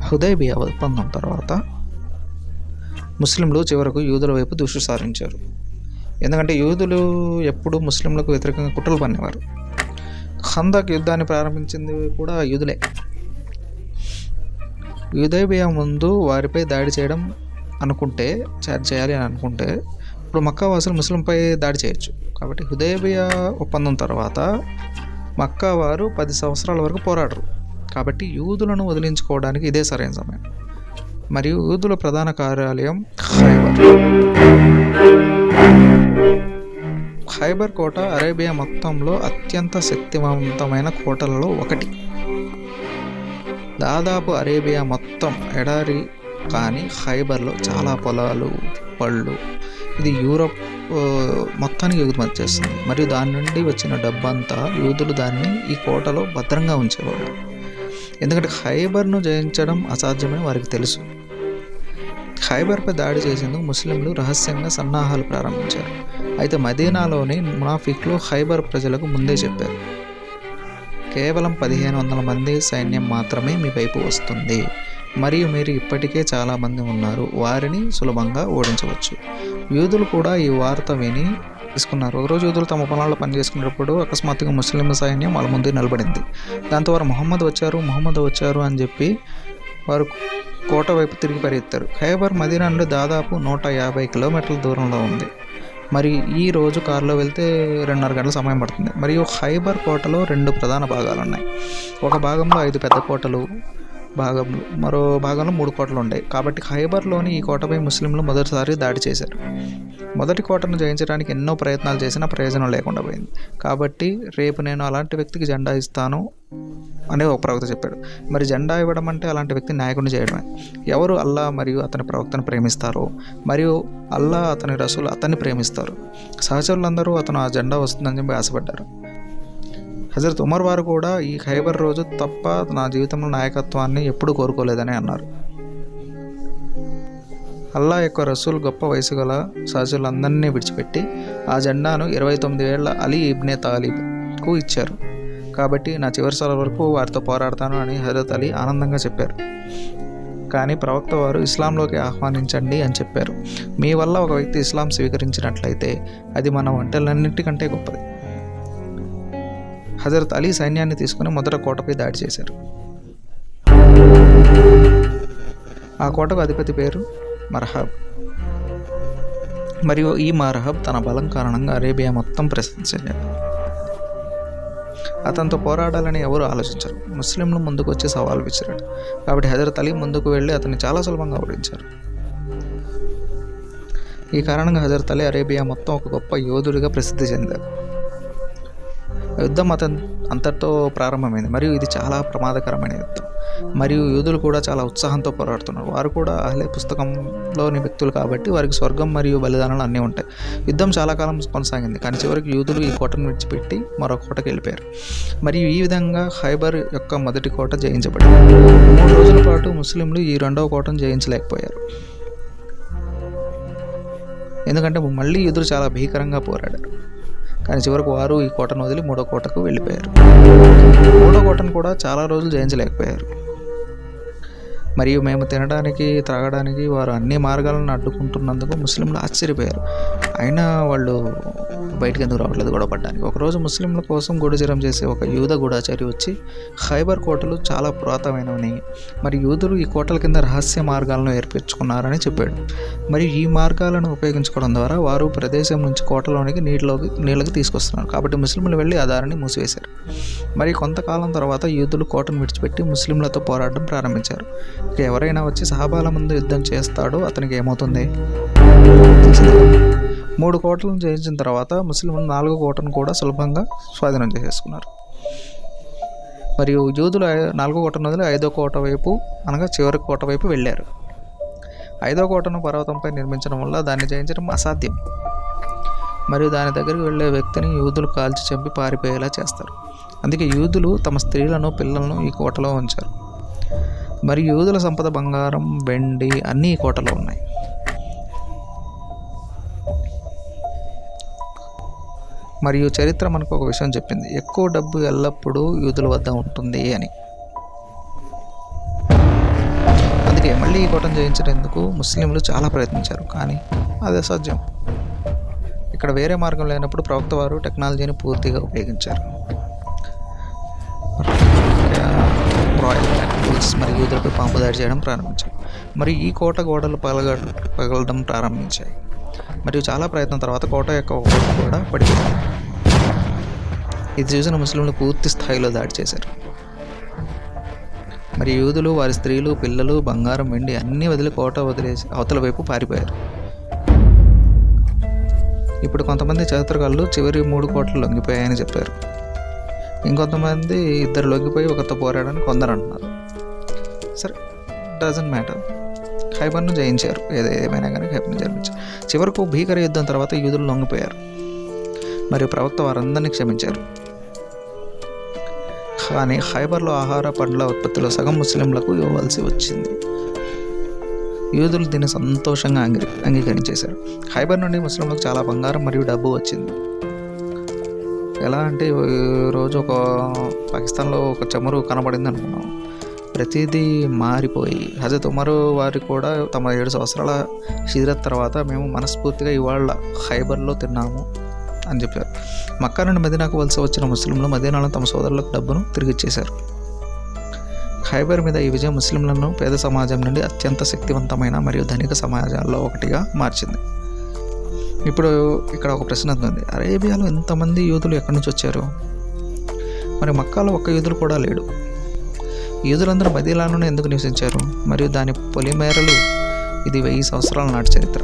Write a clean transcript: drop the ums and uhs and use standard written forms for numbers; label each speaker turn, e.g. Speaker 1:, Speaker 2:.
Speaker 1: హుదైబియా ఒప్పందం తర్వాత ముస్లింలు చివరకు యూదుల వైపు దృష్టి సారించారు. ఎందుకంటే యూదులు ఎప్పుడు ముస్లింలకు వ్యతిరేకంగా కుట్రలు పన్నేవారు. ఖందక్ యుద్ధాన్ని ప్రారంభించింది కూడా యూదులే. హుదైబియా ముందు వారిపై దాడి చేయాలి అని అనుకుంటే ఇప్పుడు మక్కా వాసులు ముస్లింపై దాడి చేయొచ్చు. కాబట్టి హుదైబియా ఒప్పందం తర్వాత మక్కా వారు 10 సంవత్సరాల వరకు పోరాడరు. కాబట్టి యూదులను వదిలించుకోవడానికి ఇదే సరైన సమయం. మరియు యూదుల ప్రధాన కార్యాలయం ఖైబర్ కోట అరేబియా మొత్తంలో అత్యంత శక్తివంతమైన కోటలలో ఒకటి. దాదాపు అరేబియా మొత్తం ఎడారి, కానీ ఖైబర్లో చాలా పొలాలు, పళ్ళు. ఇది యూరప్ మొత్తానికి ఎగుమతి చేస్తుంది. మరియు దాని నుండి వచ్చిన డబ్బంతా యూదులు దాన్ని ఈ కోటలో భద్రంగా ఉంచేవాడు. ఎందుకంటే ఖైబర్ను జయించడం అసాధ్యమని వారికి తెలుసు. ఖైబర్పై దాడి చేసేందుకు ముస్లింలు రహస్యంగా సన్నాహాలు ప్రారంభించారు. అయితే మదీనాలోని మునాఫిక్లు ఖైబర్ ప్రజలకు ముందే చెప్పారు, కేవలం 1500 మంది సైన్యం మాత్రమే మీ వైపు వస్తుంది, మరియు మీరు ఇప్పటికే చాలామంది ఉన్నారు, వారిని సులభంగా ఓడించవచ్చు. యూదులు కూడా ఈ వార్త విని తీసుకున్నారు. ఒకరోజు యూదులు తమ పొలాల్లో పనిచేసుకునేటప్పుడు అకస్మాత్తుగా ముస్లిం సైన్యం వాళ్ళ ముందు నిలబడింది. దాంతో వారు ముహమ్మద్ వచ్చారు అని చెప్పి వారు కోట వైపు తిరిగి పరిగెత్తారు. ఖైబర్ మదీనా నుండి దాదాపు 150 కిలోమీటర్ల దూరంలో ఉంది. మరి ఈ రోజు కారులో వెళ్తే 2.5 గంటల సమయం పడుతుంది. మరియు ఖైబర్ కోటలో 2 ప్రధాన భాగాలు ఉన్నాయి. ఒక భాగంలో 5 పెద్ద కోటలు, మరో భాగంలో 3 కోటలు ఉన్నాయి. కాబట్టి ఖైబర్లోని ఈ కోటపై ముస్లింలు మొదటిసారి దాడి చేశారు. మొదటి కోటను జయించడానికి ఎన్నో ప్రయత్నాలు చేసినా ప్రయోజనం లేకుండా పోయింది. కాబట్టి రేపు నేను అలాంటి వ్యక్తికి జెండా ఇస్తాను అని ఒక ప్రవక్త చెప్పాడు. మరి జెండా ఇవ్వడం అంటే అలాంటి వ్యక్తిని నాయకుడిని చేయడమే. ఎవరు అల్లా మరియు అతని ప్రవక్తను ప్రేమిస్తారో, మరియు అల్లా అతని రసూలు అతన్ని ప్రేమిస్తారు, సహచరులందరూ అతను ఆ జెండా వస్తుందని చెప్పి ఆశపడ్డారు. హజరత్ ఉమర్ వారు కూడా ఈ ఖైబర్ రోజు తప్ప నా జీవితంలో నాయకత్వాన్ని ఎప్పుడూ కోరుకోలేదని అన్నారు. అల్లా యొక్క రసూల్ గొప్ప వయసు గల సహచరులందరినీ విడిచిపెట్టి ఆ జెండాను 29 ఏళ్ల అలీ ఇబ్నే తాలిబ్కు ఇచ్చారు. కాబట్టి నా చివరి సాల వరకు వారితో పోరాడతాను అని హజరత్ అలీ ఆనందంగా చెప్పారు. కానీ ప్రవక్త వారు ఇస్లాంలోకి ఆహ్వానించండి అని చెప్పారు. మీ వల్ల ఒక వ్యక్తి ఇస్లాం స్వీకరించినట్లయితే అది మన వంటలన్నింటికంటే గొప్పది. హజరత్ అలీ సైన్యాన్ని తీసుకుని మొదట కోటపై దాడి చేశారు. ఆ కోటకు అధిపతి పేరు మర్హబ్. మరియు ఈ మర్హబ్ తన బలం కారణంగా అరేబియా మొత్తం ప్రసిద్ధి చెందాడు. అతనితో పోరాడాలని ఎవరు ఆలోచించరు. ముస్లింలు ముందుకు వచ్చి సవాల్ విసిరాడు. కాబట్టి హజరత్ అలీ ముందుకు వెళ్ళి అతన్ని చాలా సులభంగా ఓడించారు. ఈ కారణంగా హజరత్ అలీ అరేబియా మొత్తం ఒక గొప్ప యోధుడిగా ప్రసిద్ధి చెందారు. యుద్ధం అంతటితో ప్రారంభమైంది. మరియు ఇది చాలా ప్రమాదకరమైన యుద్ధం. మరియు యూదులు కూడా చాలా ఉత్సాహంతో పోరాడుతున్నారు. వారు కూడా అహ్లే పుస్తకంలోని వ్యక్తులు కాబట్టి వారికి స్వర్గం మరియు బలిదానాలు అన్నీ ఉంటాయి. యుద్ధం చాలా కాలం కొనసాగింది. కానీ చివరికి యూదులు ఈ కోటను విడిచిపెట్టి మరో కోటకు వెళ్ళిపోయారు. మరియు ఈ విధంగా ఖైబర్ యొక్క మొదటి కోట జయించబడింది. 3 రోజుల పాటు ముస్లింలు ఈ రెండవ కోటను జయించలేకపోయారు. ఎందుకంటే మళ్ళీ యూదులు చాలా భీకరంగా పోరాడారు. కానీ చివరకు వారు ఈ కోటను వదిలి 3వ కోటకు వెళ్ళిపోయారు. 3వ కోటను కూడా చాలా రోజులు జయించలేకపోయారు. మరియు మేము తినడానికి, త్రాగడానికి వారు అన్ని మార్గాలను అడ్డుకుంటున్నందుకు ముస్లింలు ఆశ్చర్యపోయారు. అయినా వాళ్ళు బయటికి ఎందుకు రావట్లేదు గొడవపడడానికి. ఒకరోజు ముస్లింల కోసం గూఢచర్యం చేసే ఒక యూద గూఢచారి వచ్చి ఖైబర్ కోటలు చాలా పురాతనమైనవి మరియు యూదులు ఈ కోటల కింద రహస్య మార్గాలను ఏర్పరచుకున్నారని చెప్పాడు. మరియు ఈ మార్గాలను ఉపయోగించుకోవడం ద్వారా వారు ప్రదేశం నుంచి కోటలోనికి నీళ్ళకి తీసుకొస్తున్నారు. కాబట్టి ముస్లింలు వెళ్ళి ఆ దారిని మూసివేశారు. మరి కొంతకాలం తర్వాత యూదులు కోటను విడిచిపెట్టి ముస్లింలతో పోరాడడం ప్రారంభించారు. ఎవరైనా వచ్చి సహాబాల ముందు యుద్ధం చేస్తాడో అతనికి ఏమవుతుంది? 3 కోటలను జయించిన తర్వాత ముస్లింలు 4వ కోటను కూడా సులభంగా స్వాధీనం చేసేసుకున్నారు. మరియు యూదులు 4వ కోటను వదిలి 5వ కోట వైపు, అనగా చివరి కోట వైపు వెళ్ళారు. 5వ కోటను పర్వతంపై నిర్మించడం వల్ల దాన్ని జయించడం అసాధ్యం. మరియు దాని దగ్గరికి వెళ్ళే వ్యక్తిని యూదులు కాల్చి చంపి పారిపోయేలా చేస్తారు. అందుకే యూదులు తమ స్త్రీలను, పిల్లలను ఈ కోటలో ఉంచారు. మరియు యూదుల సంపద బంగారం, వెండి అన్నీ ఈ కోటలో ఉన్నాయి. మరియు చరిత్ర మనకు ఒక విషయం చెప్పింది, ఎక్కువ డబ్బు ఎల్లప్పుడూ యూదుల వద్ద ఉంటుంది అని. అందుకే మళ్ళీ ఈ కోటను జయించేందుకు ముస్లింలు చాలా ప్రయత్నించారు, కానీ అది అసాధ్యం. ఇక్కడ వేరే మార్గం లేనప్పుడు ప్రవక్త వారు టెక్నాలజీని పూర్తిగా ఉపయోగించారు. రాయల్ టెంపుల్స్ మరియు యూదులపై పాంపు దాడి చేయడం ప్రారంభించారు, మరియు ఈ కోట గోడలు పగలడం ప్రారంభించాయి. మరియు చాలా ప్రయత్నం తర్వాత కోట యొక్క ఒక కోట కూడా పడిపోయింది. ఇది చూసిన ముస్లింలు పూర్తి స్థాయిలో దాడి చేశారు. మరి యూదులు వారి స్త్రీలు, పిల్లలు, బంగారం, వెండి అన్నీ వదిలి కోట వదిలేసి అవతల వైపు పారిపోయారు. ఇప్పుడు కొంతమంది చరిత్రకారులు చివరి 3 కోటలు లొంగిపోయాయని చెప్పారు. ఇంకొంతమంది 2 లొంగిపోయి ఒకరితో పోరాడని కొందరు అంటున్నారు. సరే, డజంట్ మ్యాటర్. ఖైబర్ను జయించారు. ఏమైనా కానీ ఖైబర్ను జయించారు. చివరకు భీకర యుద్ధం తర్వాత యూదులు లొంగిపోయారు మరియు ప్రవక్త వారందరినీ క్షమించారు. కానీ ఖైబర్లో ఆహార పండ్ల ఉత్పత్తిలో సగం ముస్లింలకు ఇవ్వవలసి వచ్చింది. యూదులు దీన్ని సంతోషంగా అంగీకరించేశారు. ఖైబర్ నుండి ముస్లింలకు చాలా బంగారం మరియు డబ్బు వచ్చింది. ఎలా అంటే రోజు పాకిస్తాన్లో ఒక చమురు కనబడింది అనుకున్నాం. ప్రతిదీ మారిపోయి హజరత్ ఉమరు వారు కూడా తమ 7 సంవత్సరాల హిజ్రత్ తర్వాత మేము మనస్ఫూర్తిగా ఇవాళ ఖైబర్లో తిన్నాము అని చెప్పారు. మక్కా నుండి మదీనాకు వలస వచ్చిన ముస్లింలు మదీనాలో తమ సోదరులకు డబ్బును తిరిగిచ్చేశారు. ఖైబర్ మీద ఈ విజయం ముస్లింలను పేద సమాజం నుండి అత్యంత శక్తివంతమైన మరియు ధనిక సమాజాల్లో ఒకటిగా మార్చింది. ఇప్పుడు ఇక్కడ ఒక ప్రశ్న ఉంది, అరేబియాలో ఎంతమంది యూదులు ఎక్కడి నుంచి వచ్చారు? మరి మక్కాలో ఒక్క యూదులు కూడా లేడు. యూదులందరూ మదీనాలోనే ఎందుకు నివసించారు? మరియు దాని పొలిమేరలు ఇది 1000 సంవత్సరాల నాటి చరిత్ర.